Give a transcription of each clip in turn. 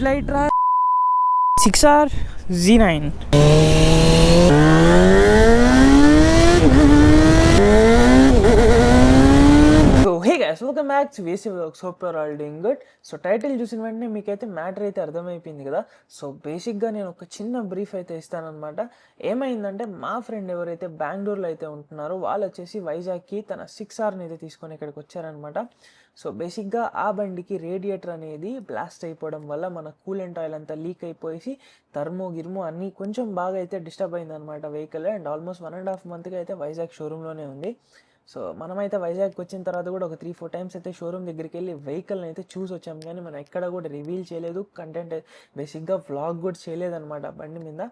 Light రా 6R Z9. Hey guys, welcome back to VC Vlogs. Hope you're all doing good. So title చూసిన వెంటనే మీకైతే matter అయితే అర్థమైపోయింది కదా. సో బేసిక్గా నేను ఒక చిన్న బ్రీఫ్ అయితే ఇస్తానన్నమాట. ఏమైందంటే మా ఫ్రెండ్ ఎవరైతే బెంగళూరులో అయితే ఉంటున్నారో వాళ్ళు వచ్చేసి వైజాగ్కి తన 6Rని అయితే తీసుకొని ఇక్కడికి వచ్చారనమాట. సో బేసిక్గా ఆ బండికి రేడియేటర్ అనేది బ్లాస్ట్ అయిపోవడం వల్ల మన కూలెంట్ ఆయిల్ అంతా లీక్ అయిపోయి గిర్మో అన్నీ కొంచెం బాగా అయితే డిస్టర్బ్ అయిందనమాట వెహికల్. అండ్ ఆల్మోస్ట్ 1.5 monthగా అయితే వైజాగ్ షోరూంలోనే ఉంది. సో మనమైతే వైజాగ్కి వచ్చిన తర్వాత కూడా ఒక 3-4 times అయితే షోరూమ్ దగ్గరికి వెళ్ళి వెహికల్ని అయితే చూసి వచ్చాము, కానీ మనం ఎక్కడ కూడా రివీల్ చేయలేదు, కంటెంట్ బేసిక్గా వ్లాగ్ కూడా చేయలేదన్నమాట బండి మీద.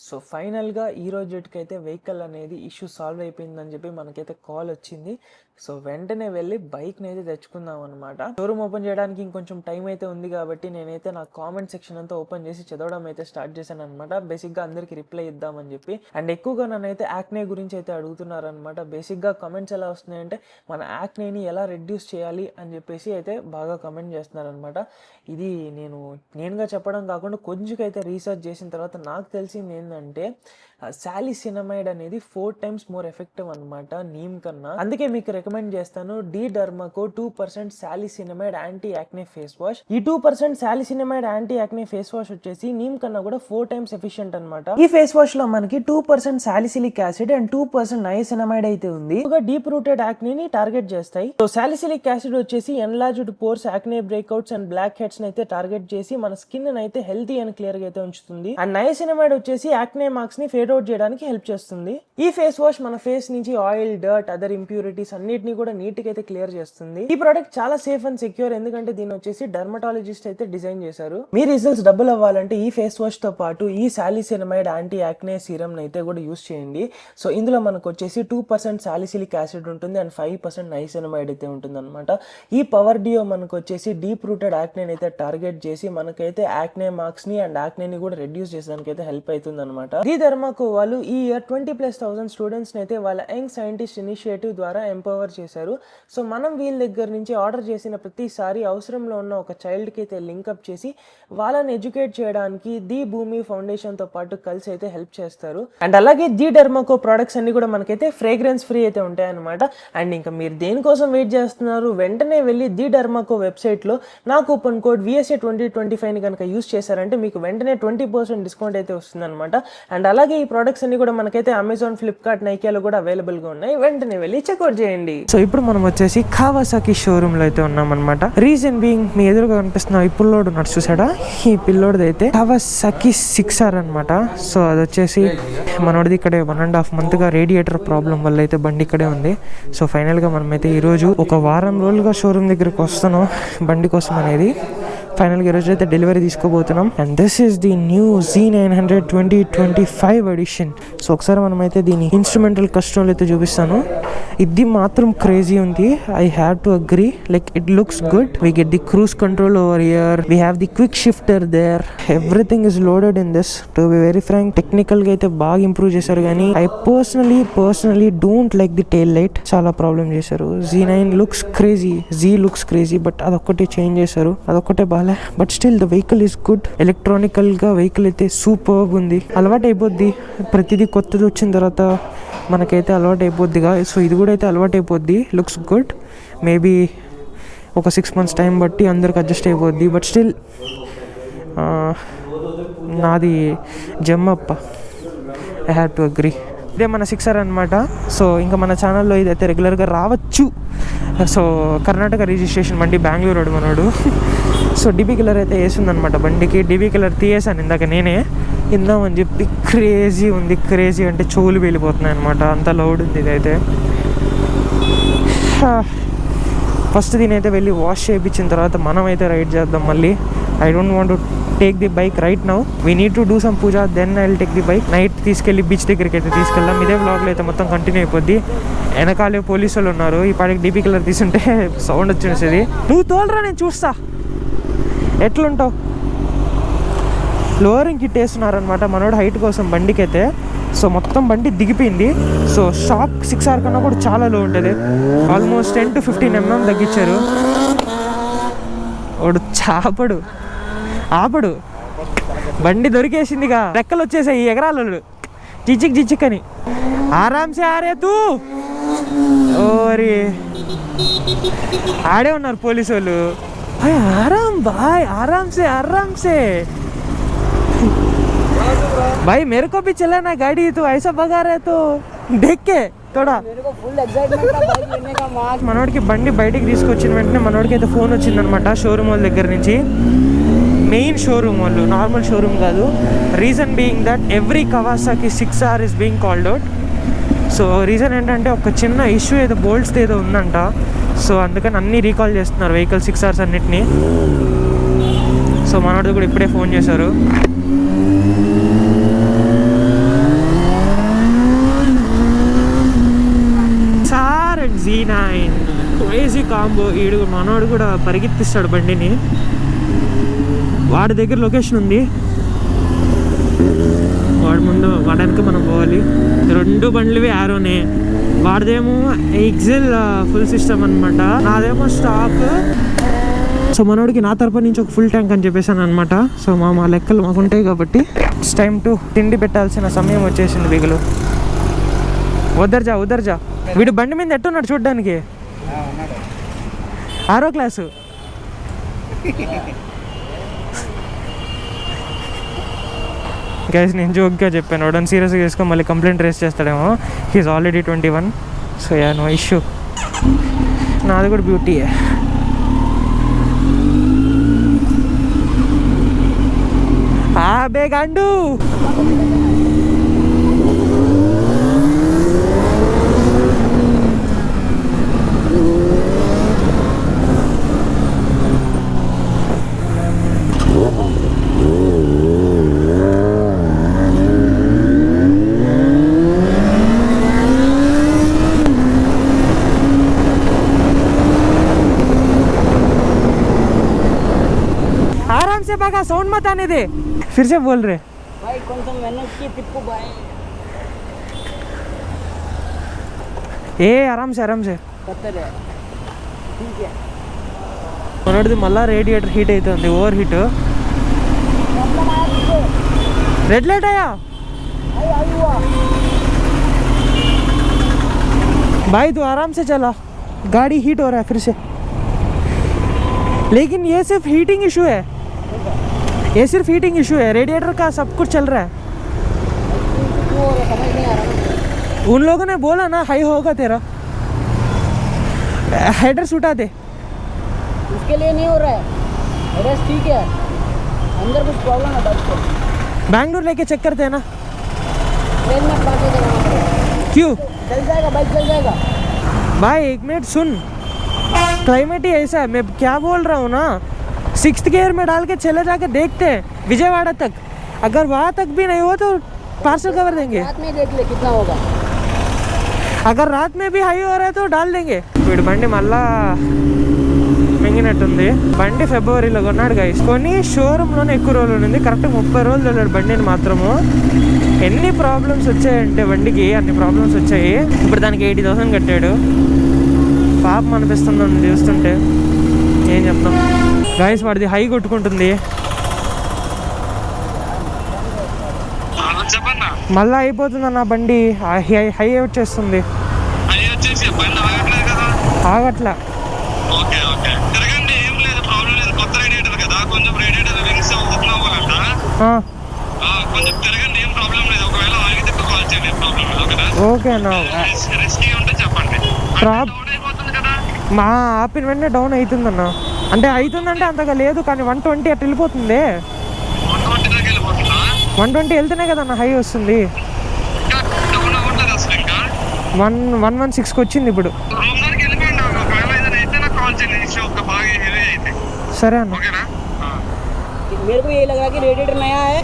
సో ఫైనల్గా ఈ రోజుకి అయితే వెహికల్ అనేది ఇష్యూ సాల్వ్ అయిపోయిందని చెప్పి మనకైతే కాల్ వచ్చింది. సో వెంటనే వెళ్ళి బైక్ని అయితే తెచ్చుకుందాం అనమాట. షోరూమ్ ఓపెన్ చేయడానికి ఇంకొంచెం టైం అయితే ఉంది కాబట్టి నేనైతే నా కామెంట్ సెక్షన్ అంతా ఓపెన్ చేసి చదవడం అయితే స్టార్ట్ చేశాను అనమాట. బేసిక్గా అందరికి రిప్లై ఇద్దామని చెప్పి. అండ్ ఎక్కువగా నన్నైతే యాక్నే గురించి అయితే అడుగుతున్నారనమాట. బేసిక్గా కమెంట్స్ ఎలా వస్తున్నాయంటే మన యాక్నేని ఎలా రెడ్యూస్ చేయాలి అని చెప్పేసి అయితే బాగా కమెంట్ చేస్తున్నారనమాట. ఇది నేనుగా చెప్పడం కాకుండా కొంచెం అయితే రీసెర్చ్ చేసిన తర్వాత నాకు తెలిసింది ఏంటంటే సాలిసినమైడ్ అనేది 4 times మోర్ ఎఫెక్టివ్ అనమాట నీమ్ కన్నా. అందుకే మీకు రికమెండ్ చేస్తాను the Derma Co 2% salicinamide anti acne face wash. ఈ 2% salicinamide anti acne face wash వచ్చేసి నీమ్ కన్నా కూడా 4 times ఎఫిషియంట్ అనమాట. ఈ ఫేస్ వాష్ లో మనకి 2% సాలిసిలిక్ యాసిడ్ అండ్ 2% నయసినమైడ్ అయితే ఉంది. డీప్ రూటెడ్ యాక్నేని టార్గెట్ చేస్తాయి. సో సాలిసిలిక్ యాసిడ్ వచ్చేసి enlarged pores, acne breakouts and blackheads అయితే టార్గెట్ చేసి మన స్కిన్ అయితే హెల్తీ అండ్ క్లియర్ గా అయితే ఉంచుతుంది. అండ్ నయసినమైడ్ వచ్చేసి యాక్నే మార్క్స్ ని ఫేడ్ అవుట్ చేయడానికి హెల్ప్ చేస్తుంది. ఈ ఫేస్ వాష్ మన ఫేస్ నుంచి ఆయిల్, డర్ట్, అదర్ ఇంప్యూరిటీస్ అన్నిటిని కూడా నీట్ గా అయితే క్లియర్ చేస్తుంది. ఈ ప్రోడక్ట్ చాలా సేఫ్ అండ్ సెక్యూర్, ఎందుకంటే దీని వచ్చేసి డర్మటాలజిస్ట్ అయితే డిజైన్ చేశారు. మీ రిజల్ట్స్ డబుల్ అవ్వాలంటే ఈ ఫేస్ వాష్ తో పాటు ఈ సాలిసినమైడ్ యాంటీ యాక్నే సీరం అయితే కూడా యూస్ చేయండి. సో ఇందులో మనకు వచ్చేసి 2% సాలిసిలిక్ యాసిడ్ ఉంటుంది అండ్ 5% నైసినమైడ్ అయితే ఉంటుంది అనమాట. ఈ పవర్ డియో మనకు వచ్చేసి డీప్ రూటెడ్ యాక్నే అయితే టార్గెట్ చేసి మనకైతే యాక్నే మార్క్స్ ని అండ్ యాక్నేని కూడా రెడ్యూస్ చేయడానికి అయితే హెల్ప్ అవుతుంది అనమాట. డి డర్మాకో వాళ్ళు ఈ ఇయర్ 20,000+ స్టూడెంట్స్ అయితే వాళ్ళ యంగ్ సైంటిస్ట్ ఇనిషియేటివ్ ద్వారా ఎంపవర్ చేశారు. సో మనం వీళ్ళ దగ్గర నుంచి ఆర్డర్ చేసిన ప్రతిసారి అవసరంలో ఉన్న ఒక చైల్డ్ కి అయితే లింక్అప్ చేసి వాళ్ళని ఎడ్యుకేట్ చేయడానికి ది భూమి ఫౌండేషన్ తో పాటు కలిసి అయితే హెల్ప్ చేస్తారు. అండ్ అలాగే డి డర్మాకో ప్రొడక్ట్స్ అన్ని కూడా మనకైతే ఫ్రేగ్రెన్స్ ఫ్రీ అయితే ఉంటాయి అనమాట. అండ్ ఇంకా మీరు దేనికోసం వెయిట్ చేస్తున్నారు, వెంటనే వెళ్ళి ది డర్మాకో వెబ్సైట్ లో నా కూపన్ కోడ్ VSA2025 ని కనుక యూస్ చేశారంటే మీకు వెంటనే 20% డిస్కౌంట్ అయితే వస్తుంది అనమాట. అండ్ అలాగే ఈ ప్రొడక్ట్స్ అన్ని కూడా మనకైతే అమెజాన్, ఫ్లిప్కార్ట్, నైకియాలో కూడా అవైలబుల్ గా ఉన్నాయి. వెంటనే వెళ్ళి చెక్అవుట్ చేయండి. సో ఇప్పుడు మనం వచ్చేసి కావాసాకి షోరూమ్ లో అయితే ఉన్నాం అనమాట. రీజన్ బీయింగ్ మీ ఎదురుగా కనిపిస్తున్న ఈ పిల్లోడు ఉన్నాడు చూసాడా, ఈ పిల్లోడిది అయితే కావాసాకి 6R అనమాట. సో అది వచ్చేసి మనోడిది ఇక్కడే 1.5 monthగా రేడియేటర్ ప్రాబ్లం వల్ల అయితే బండి ఇక్కడే ఉంది. సో ఫైనల్గా మనమైతే ఈరోజు ఒక వారం రోజులుగా షోరూమ్ దగ్గరికి వస్తున్నాం బండి కోసం అనేది. ఫైనల్గా ఈరోజు అయితే డెలివరీ తీసుకోబోతున్నాం. And this is the new Z900 2025 edition. So ఒకసారి మనమైతే దీని ఇన్స్ట్రుమెంటల్ కస్టమర్లు అయితే చూపిస్తాను. ఇది మాత్రం క్రేజీ ఉంది. I have to agree, like it looks good. We get the cruise control over here, we have the quick shifter there, everything is loaded in this. To be very frank, technical గా అయితే బాగా improve చేశారు, కానీ I personally don't like the tail light. చాలా problem చేశారు. Z9 looks crazy, Z looks crazy, but అదొక్కటే change చేశారు, అదొక్కటే బాగా. But still the vehicle is good. Electronical గా వెహికల్ అయితే సూపర్బ్ ఉంది. అలవాటు అయిపోద్ది, ప్రతిదీ కొత్తది వచ్చిన తర్వాత మనకైతే అలవాటు అయిపోద్దిగా. సో ఇది కూడా అయితే అలవాటు అయిపోద్ది. Looks good. మేబీ ఒక 6 months టైం బట్టి అందరికి అడ్జస్ట్ అయిపోద్ది. బట్ స్టిల్ నాది జమ్మప్ప, ఐ హ్యావ్ టు అగ్రీ. ఇదే మన 6R అనమాట. సో ఇంకా మన ఛానల్లో ఇదైతే రెగ్యులర్గా రావచ్చు. సో కర్ణాటక రిజిస్ట్రేషన్ బండి, బెంగళూరు మనోడు. సో డిబీ కలర్ అయితే వేసిందనమాట బండికి. డిబీ కలర్ తీయేసాను ఇందాక నేనే, ఇందామని చెప్పి. క్రేజీ ఉంది, క్రేజీ అంటే చెవులు వెళ్ళిపోతున్నాయి అనమాట, అంత లౌడ్ ఉంది ఇదైతే. ఫస్ట్ దీనైతే వెళ్ళి వాష్ చేయించిన తర్వాత మనం అయితే రైడ్ చేద్దాం మళ్ళీ. I don't want to take the bike right now. We need to do some puja, then I will take the bike. Night తీసుకెళ్ళి బీచ్ దగ్గరికి అయితే తీసుకెళ్దాం. ఇదే వ్లాగ్లో అయితే మొత్తం కంటిన్యూ అయిపోద్ది. వెనకాలే పోలీసు వాళ్ళు ఉన్నారు. ఈ పాటికి డీపీ కలర్ తీసుంటే సౌండ్ వచ్చేసేది. నువ్వు తోలరా, నేను చూస్తా ఎట్లుంటావు. లోవరింగ్ కిట్ వేస్తున్నారనమాట మనోడు హైట్ కోసం బండికి అయితే. సో మొత్తం బండి దిగిపోయింది. సో షాక్ 6R కన్నా కూడా చాలా లో ఉంటుంది. ఆల్మోస్ట్ 10 to 15 mm తగ్గించారు. వాడు చాపడు. ఆపడు, బండి దొరికేసిందిగా, రెక్కలు వచ్చేసాయి ఎగరాలు చిచిక్ చిచిక్ అని. ఆరామ్సే ఆరే తూ. ఓరి ఆడే ఉన్నారు పోలీసు వాళ్ళు. ఆరామ్ బాయ్, ఆరామ్సే ఆరామ్సే भाई मेरे को भी चलाना गाड़ी, तो ऐसा भगा रहे तो देख के थोड़ा मेरे को फुल एक्साइटमेंट था बाइक लेने का. మనోడికి బండి బయటికి తీసుకొచ్చిన వెంటనే మనోడికి అయితే ఫోన్ వచ్చిందనమాట షోరూమ్ వాళ్ళ దగ్గర నుంచి. మెయిన్ షోరూమ్ వాళ్ళు, నార్మల్ షోరూమ్ కాదు. Reason being that every Kawasaki 6R is being called out. So reason ఏంటంటే ఒక చిన్న ఇష్యూ ఏదో బోల్ట్స్ ఏదో ఉందంట. సో అందుకని అన్నీ రీకాల్ చేస్తున్నారు వెహికల్ 6Rs అన్నిటినీ. సో మనోడిది కూడా ఇప్పుడే ఫోన్ చేశారు. Z9 crazy combo. ఈడు మనోడు కూడా పరిగెత్తిస్తాడు బండిని. వాడి దగ్గర లొకేషన్ ఉంది, వాడి ముందు వాడానికి మనం పోవాలి. 2 బండ్లువి యారోనే. వాడిదేమో ఎక్సెల్ ఫుల్ సిస్టమ్ అనమాట, నాదేమో స్టాక్. సో మనోడికి నా తరపు నుంచి ఒక ఫుల్ ట్యాంక్ అని చెప్పేసాను అనమాట. సో మా లెక్కలు మాకుంటాయి కాబట్టి ఇట్స్ టైమ్ టు తిండి పెట్టాల్సిన సమయం వచ్చేసింది బిగులు. ఉదర్ జా. వీడు బండి మీద ఎట్టున్నాడు చూడ్డానికి, 6వ క్లాసు. గైస్ నేను జోక్గా చెప్పాను, వాడని సీరియస్గా చేసుకొని మళ్ళీ కంప్లైంట్ రేస్ చేస్తాడేమో. He's already 21. So yeah no issue. నాది కూడా బ్యూటీయే. బేగాండు भागा, साउंड मत आने दे. फिर से बोल रहे भाई कौन सा मेहनत की टिप्पू भाई. ए आराम से पत्थर है ठीक है. మనోడిది మళ్ళా రేడియేటర్ హీట్ అవుతుంది, ఓవర్ హీట్. रेड लाइट आया भाई, तू आराम से चला, गाड़ी हीट हो रहा है फिर से. लेकिन ये सिर्फ हीटिंग इशू है, ये सिर्फ हीटिंग इशू है, रेडिएटर का सब कुछ चल रहा है. उन लोगों ने बोला ना हाई होगा तेरा, हेडर्स उठा दे. उसके लिए नहीं हो रहा है, हेडर्स ठीक है, अंदर कुछ प्रॉब्लम है बाइक को. बैंगलोर लेके चेक करते हैं ना. ट्रेन में पास हो जाएगा. क्यों? चल जाएगा, बाइक चल जाएगा. भाई 1 मिनट सुन, क्लाइमेट ही ऐसा है. मैं क्या बोल रहा हूँ ना, 6th गियर में डाल के चले जाके देखते हैं विजयवाड़ा तक. अगर वहाँ तक भी नहीं हो तो पार्सल कवर देंगे. रात में देख ले कितना होगा. अगर रात में भी हाई हो रहा है तो डाल देंगे. వీడు బండి మళ్ళా మింగినట్టుంది. బండి ఫిబ్రవరిలో కొన్నాడు గైస్, కొని షోరూంలోనే ఎక్కువ రోజులు ఉంది. కరెక్ట్ 30 రోజులు వెళ్ళాడు బండిని మాత్రము. ఎన్ని ప్రాబ్లమ్స్ వచ్చాయంటే బండికి అన్ని ప్రాబ్లమ్స్ వచ్చాయి. ఇప్పుడు దానికి 80,000 కట్టాడు. పాపం అనిపిస్తుంది చూస్తుంటే, ఏం చెప్తాం గైస్. వాడిది హై కొట్టుకుంటుంది, మళ్ళీ అయిపోతుంది అన్న బండి. హై అవుట్ చేస్తుంది, ఆగట్లా. ఓకే అన్న, మా ఆపిన వెంటనే డౌన్ అవుతుందన్న. అంటే అవుతుందంటే అంతగా లేదు, కానీ 120 అట్లా వెళ్ళిపోతుంది. 120 వెళ్తేనే కదన్న హై వస్తుంది. 116కి వచ్చింది ఇప్పుడు. సరే అన్న. मेरे को ये लग रहा है कि रेडिएटर नया है,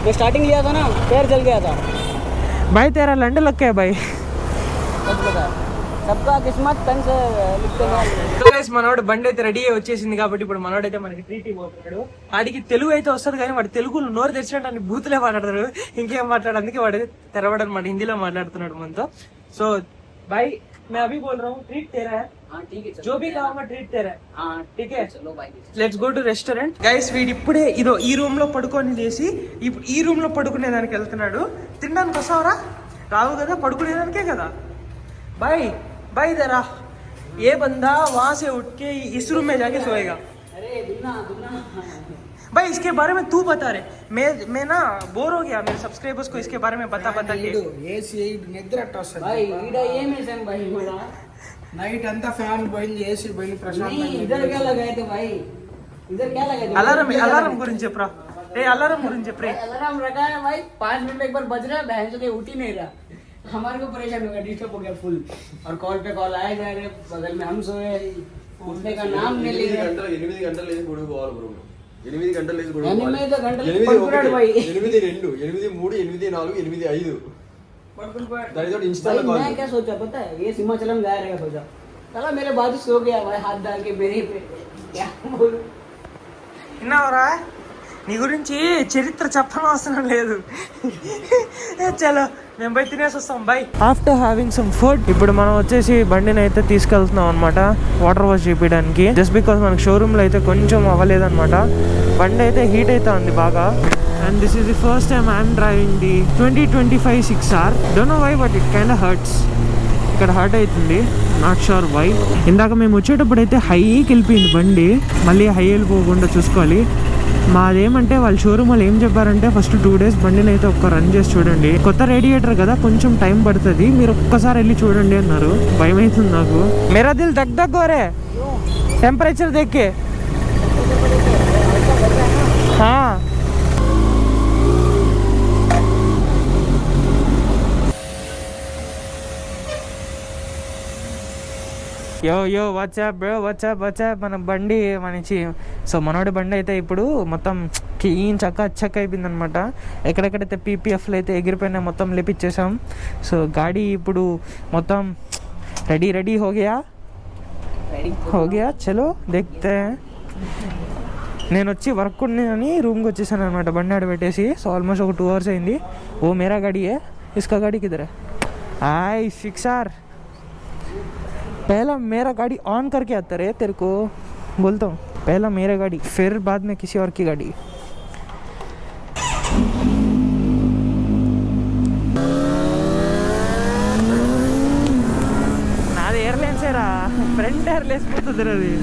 जो स्टार्टिंग लिया था ना पैर जल गया था. भाई तेरा लंड लग गया भाई. सबका किस्मत पेन से लिखते हैं. సో గైస్ మనోడు బండి అయితే రెడీ అయ్యి వచ్చేసింది కాబట్టి ఇప్పుడు మనోడైతే మనకి ట్రీట్ ఇవ్వబోతున్నాడు. వాడికి తెలుగు అయితే వస్తుంది కానీ వాడు తెలుగు నోరు తెచ్చినట్టు అన్ని బూతులే మాట్లాడతాడు, ఇంకేం మాట్లాడు. అందుకే వాడు తెరవడం అనమాట, హిందీలో మాట్లాడుతున్నాడు మనతో. సో బాయ్ मैं अभी बोल रहा हूँ ट्रीट तेरा है हाँ ठीक है चलो जो भी खाऊंगा ट्रीट तेरा है हाँ ठीक है चलो भाई let's go to restaurant guys వీడు ఇప్పుడే ఇదో ఈ రూమ్ లో పడుకొని లేసి ఇప్పుడు ఈ రూమ్ లో పడుకునేదానికి వెళ్తున్నాడు తినడానికి వస్తావరా రావు కదా పడుకునేదానికే కదా బాయ్ బాయ్ దరా ये बंदा वहां से उठ के इस रूम में जाके सोएगा अरे दुन्ना दुन्ना भाई इसके बारे में तू बता रहे मैं ना बोर हो गया मेरे सब्सक्राइबर्स को इसके बारे में बता के ఏసీ నిద్ర అట్ట వస్తుంది भाई ఈడ ఏం వేసాను भाई मला నైట్ అంతా ఫ్యాన్ పోయింది ఏసీ పోయింది नहीं ప్రశాంతంగా इधर क्या लगाए थे भाई इधर क्या लगाए थे అలారం గురించి చెప్పరా రే అలారం గురించి చెప్పరే अलार्म रखा है भाई 5 मिनट में एक बार बज रहा है बहन से उठ ही नहीं रहा हमारे को परेशान हो गया डिस्टर्ब हो गया फुल और कॉल पे कॉल आए जा रहे बगल में हम सोए उठने का नाम नहीं ले रहे 8 గంటలు లేచి గుడికి పోవాలి బ్రో 8 గంటలు లేచి గుడికి ఎనిమిది గంటలు పోవాలి పడుకున్నాడు భాయ్ 8 2 8 3 8 4 8 5 दारी तो इंस्टा भाई में कॉल मैं क्या सोचा पता है ये सिमाचलम जा रहेगा सोचा चला मेरे बाजू सो गया भाई हाथ डाल के मेरे पे क्या बोलूं విన్నావరా నీ గురించి చరిత్ర చెప్పనవసరం లేదు చలో మేము పోయి తినేసి వస్తాం by after having some food ఇప్పుడు మనం వచ్చేసి బండిని అయితే తీసుకెళ్తున్నాం అనమాట వాటర్ వాష్ చేయించడానికి జస్ట్ బికాస్ మనకి షోరూమ్లో అయితే కొంచెం అవ్వలేదన్నమాట బండి అయితే హీట్ అయితే ఉంది బాగా and this is the first time I'm driving the 2025 6R don't know why but it kind of hurts ఇక్కడ హర్ట్ అవుతుంది నాట్ షూర్ వై ఇందాక మేము వచ్చేటప్పుడు అయితే హైకి వెళ్ళిపోయింది బండి మళ్ళీ హై వెళ్ళిపోకుండా చూసుకోవాలి మాదేమంటే వాళ్ళ షోరూమ్ వాళ్ళు ఏం చెప్పారంటే ఫస్ట్ 2 days బండిని అయితే ఒక్క రన్ చేసి చూడండి కొత్త రేడియేటర్ కదా కొంచెం టైం పడుతుంది మీరు ఒక్కసారి వెళ్ళి చూడండి అన్నారు భయం అవుతుంది నాకు మేరా దిల్ దగ్ దగ్ हो रहा है टेम्परेचर देख के हाँ యో వాట్సాప్ బ్రో వాట్సాప్ మన బండి మంచి సో మనోడి బండి అయితే ఇప్పుడు మొత్తం క్లీన్ చక్క అయిపోయింది అనమాట ఎక్కడెక్కడైతే పీపీఎఫ్లు అయితే ఎగిరిపోయినా మొత్తం లేపిచ్చేసాం సో గాడి ఇప్పుడు మొత్తం రెడీ हो गया చలో देखते हैं నేను వచ్చి వర్క్ అని రూమ్కి వచ్చేసాను అనమాట బండి ఆడ పెట్టేసి సో ఆల్మోస్ట్ ఒక 2 hours అయింది ఓ మేరా గాడి है इसका गाड़ी किधर है आई फिक्सर पहला मेरा गाड़ी ऑन करके आता रहे तेरे को बोलता हूँ पहला मेरा गाड़ी फिर बाद में किसी और की गाड़ी నాది ఎయిర్లైన్స్ రా ఫ్రంట్ ఎయిర్లైన్స్ పోతుంది అది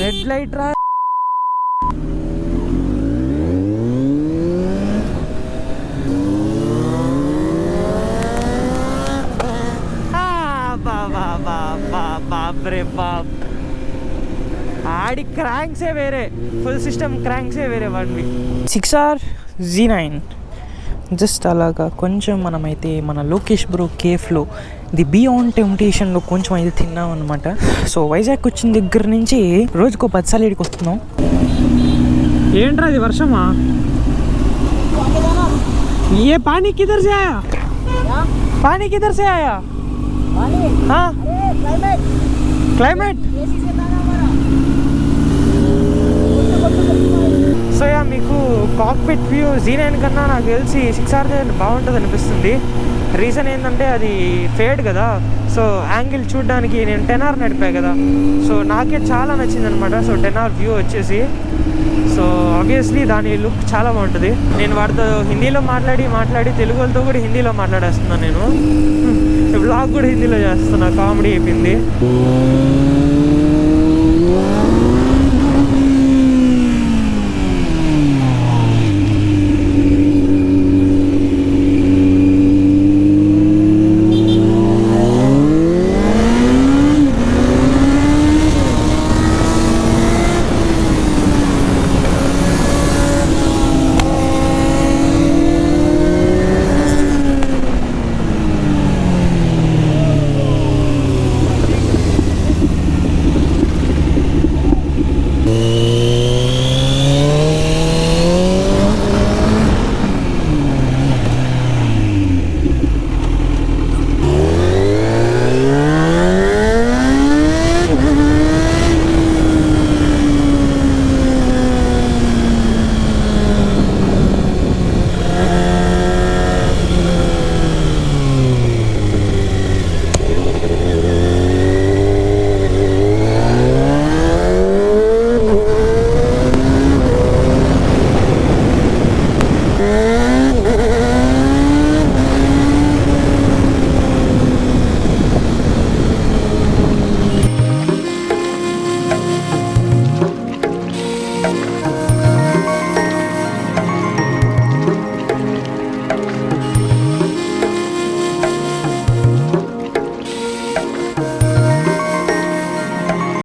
రెడ్ లైట్ రా బాప్రే బాప్ ఆడి క్రాంక్సే వేరే ఫుల్ సిస్టమ్ క్రాంక్సే వేరే వాడివి 6R Z9 జస్ట్ అలాగా కొంచెం మనమైతే మన లోకేష్ బ్రో కేఫ్లో ది బియాండ్ టెంప్టేషన్లో కొంచెం అయితే తిన్నాం అనమాట సో వైజాగ్ వచ్చిన దగ్గర నుంచి రోజుకో 10 సార్లు ఇక్కడికి వస్తున్నాం ఏంట్రా అది వర్షమా ये पानी किधर से आया पानी किधर से आया हाँ क्लाइमेट సో యా మీకు కాక్పిట్ వ్యూ Z9 కన్నా నాకు తెలిసి 6R బాగుంటుంది అనిపిస్తుంది రీజన్ ఏంటంటే అది ఫేడ్ కదా సో యాంగిల్ చూడడానికి నేను 10R నడిపాను కదా సో నాకే చాలా నచ్చింది అనమాట సో 10R వ్యూ వచ్చేసి సో ఆబ్వియస్లీ దాని లుక్ చాలా బాగుంటుంది నేను వాడితో హిందీలో మాట్లాడి తెలుగు వాళ్ళతో కూడా హిందీలో మాట్లాడేస్తున్నాను నేను బ్లాగ్ కూడా హిందీలో చేస్తున్నా కామెడీ అయిపోయింది